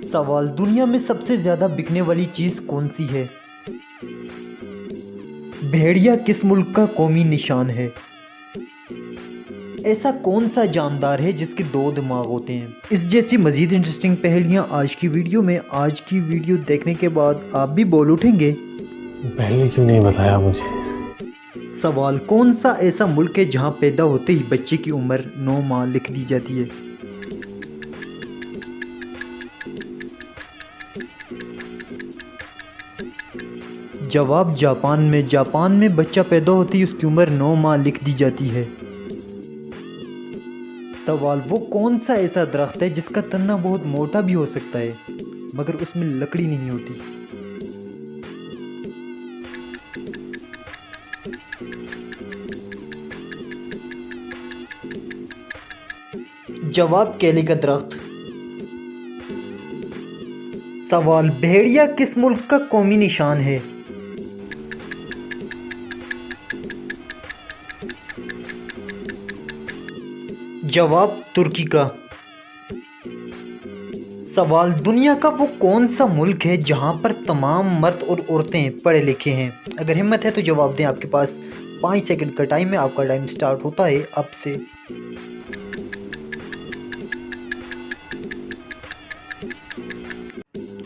सवाल, दुनिया में सबसे ज़्यादा बिकने वाली चीज़ कौन सी है? भेड़िया किस मुल्क का कौमी निशान है? ऐसा कौन सा जानदार है जिसके दो दिमाग होते हैं? इस जैसी मज़ीद इंटरेस्टिंग पहेलियाँ आज की वीडियो में। आज की वीडियो देखने के बाद आप भी बोल उठेंगे, पहले क्यों नहीं बताया मुझे। सवाल, कौन सा ऐसा मुल्क है जहाँ पैदा होते ही बच्चे की उम्र 9 माह लिख दी जाती है? जवाब, जापान में। जापान में बच्चा पैदा होते ही उसकी उम्र 9 माह लिख दी जाती है। सवाल, वो कौन सा ऐसा दरख्त है जिसका तन्ना बहुत मोटा भी हो सकता है मगर उसमें लकड़ी नहीं होती? जवाब, केले का दरख्त। सवाल, भेड़िया किस मुल्क का कौमी निशान है? जवाब, तुर्की का। सवाल, दुनिया का वो कौन सा मुल्क है जहां पर तमाम मर्द और औरतें पढ़े लिखे हैं? अगर हिम्मत है तो जवाब दें। आपके पास 5 सेकंड का टाइम है। आपका टाइम स्टार्ट होता है अब से।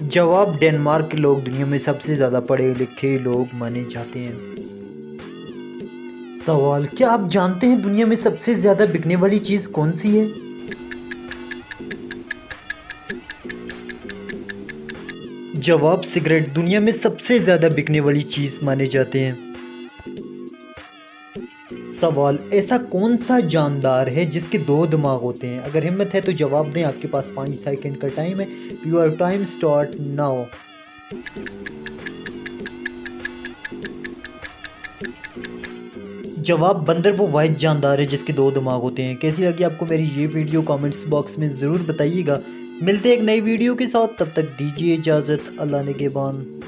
जवाब, डेनमार्क के लोग दुनिया में सबसे ज़्यादा पढ़े लिखे लोग माने जाते हैं। सवाल, क्या आप जानते हैं दुनिया में सबसे ज़्यादा बिकने वाली चीज़ कौन सी है? जवाब, सिगरेट दुनिया में सबसे ज़्यादा बिकने वाली चीज़ माने जाते हैं। सवाल, ऐसा कौन सा जानदार है जिसके दो दिमाग होते हैं? अगर हिम्मत है तो जवाब दें। आपके पास 5 सेकंड का टाइम है। Your time start now. जवाब, बंदर वो वाहिद जानदार है जिसके दो दिमाग होते हैं। कैसी लगी आपको मेरी ये वीडियो? कमेंट्स बॉक्स में ज़रूर बताइएगा। मिलते हैं एक नई वीडियो के साथ, तब तक दीजिए इजाज़त। अल्लाह निगहबान।